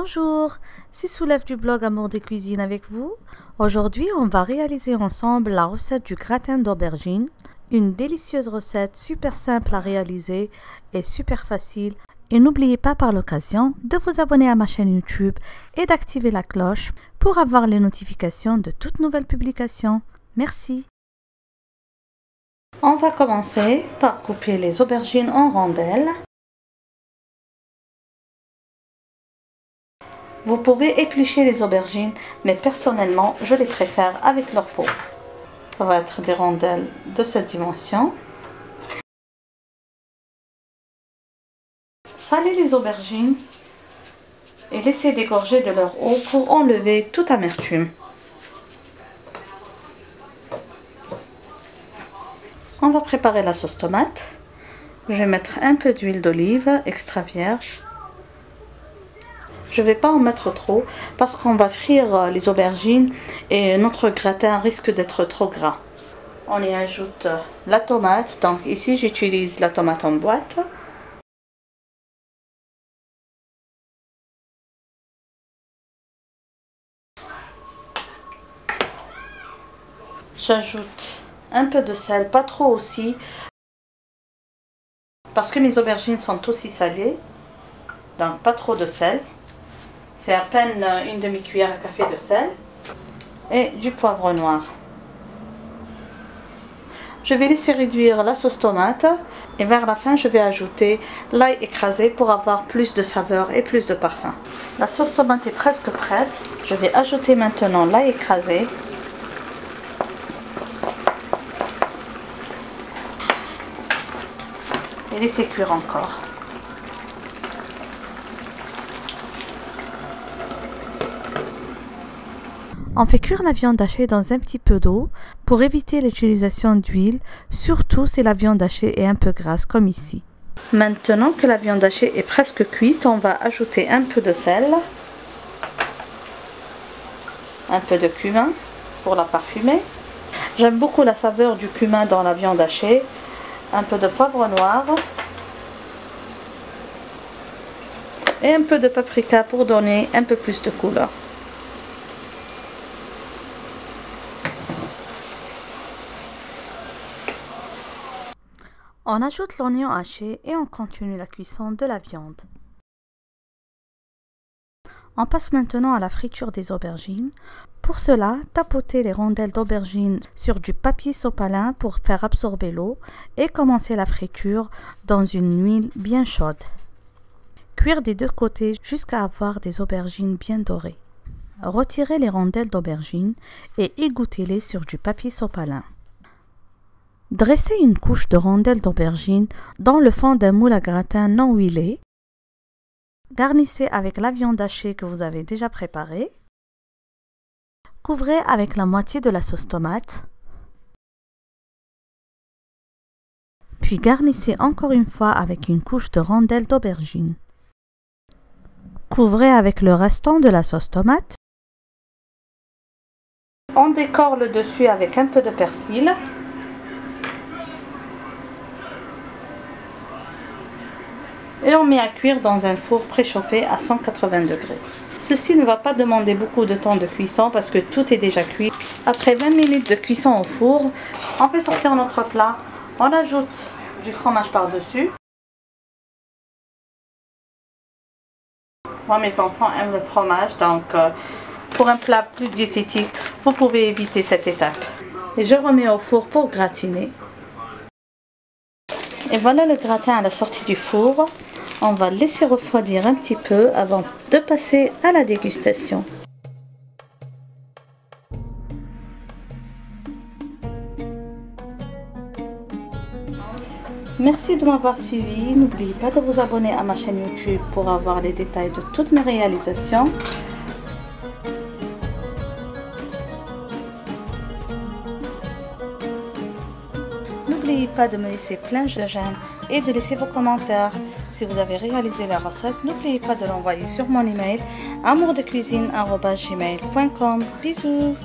Bonjour, c'est Soulève du blog Amour de cuisine avec vous. Aujourd'hui, on va réaliser ensemble la recette du gratin d'aubergine. Une délicieuse recette super simple à réaliser et super facile. Et n'oubliez pas par l'occasion de vous abonner à ma chaîne YouTube et d'activer la cloche pour avoir les notifications de toutes nouvelles publications. Merci. On va commencer par couper les aubergines en rondelles. Vous pouvez éplucher les aubergines, mais personnellement, je les préfère avec leur peau. Ça va être des rondelles de cette dimension. Salez les aubergines et laissez dégorger de leur eau pour enlever toute amertume. On va préparer la sauce tomate. Je vais mettre un peu d'huile d'olive extra vierge. Je ne vais pas en mettre trop parce qu'on va frire les aubergines et notre gratin risque d'être trop gras. On y ajoute la tomate. Donc ici j'utilise la tomate en boîte. J'ajoute un peu de sel, pas trop aussi, parce que mes aubergines sont aussi salées. Donc pas trop de sel. C'est à peine une demi-cuillère à café de sel et du poivre noir. Je vais laisser réduire la sauce tomate et vers la fin je vais ajouter l'ail écrasé pour avoir plus de saveur et plus de parfum. La sauce tomate est presque prête. Je vais ajouter maintenant l'ail écrasé. Et laisser cuire encore. On fait cuire la viande hachée dans un petit peu d'eau pour éviter l'utilisation d'huile, surtout si la viande hachée est un peu grasse comme ici. Maintenant que la viande hachée est presque cuite, on va ajouter un peu de sel, un peu de cumin pour la parfumer. J'aime beaucoup la saveur du cumin dans la viande hachée, un peu de poivre noir et un peu de paprika pour donner un peu plus de couleur. On ajoute l'oignon haché et on continue la cuisson de la viande. On passe maintenant à la friture des aubergines. Pour cela, tapotez les rondelles d'aubergines sur du papier sopalin pour faire absorber l'eau et commencez la friture dans une huile bien chaude. Cuire des deux côtés jusqu'à avoir des aubergines bien dorées. Retirez les rondelles d'aubergines et égouttez-les sur du papier sopalin. Dressez une couche de rondelles d'aubergine dans le fond d'un moule à gratin non huilé. Garnissez avec la viande hachée que vous avez déjà préparée. Couvrez avec la moitié de la sauce tomate. Puis garnissez encore une fois avec une couche de rondelles d'aubergine. Couvrez avec le restant de la sauce tomate. On décore le dessus avec un peu de persil. Et on met à cuire dans un four préchauffé à 180 degrés. Ceci ne va pas demander beaucoup de temps de cuisson parce que tout est déjà cuit. Après 20 minutes de cuisson au four, on fait sortir notre plat. On ajoute du fromage par-dessus. Moi, mes enfants aiment le fromage, donc pour un plat plus diététique, vous pouvez éviter cette étape. Et je remets au four pour gratiner. Et voilà le gratin à la sortie du four. On va laisser refroidir un petit peu avant de passer à la dégustation. Merci de m'avoir suivi. N'oubliez pas de vous abonner à ma chaîne YouTube pour avoir les détails de toutes mes réalisations. N'oubliez pas de me laisser plein de j'aime et de laisser vos commentaires. Si vous avez réalisé la recette, n'oubliez pas de l'envoyer sur mon email amourdecuisine@gmail.com. Bisous.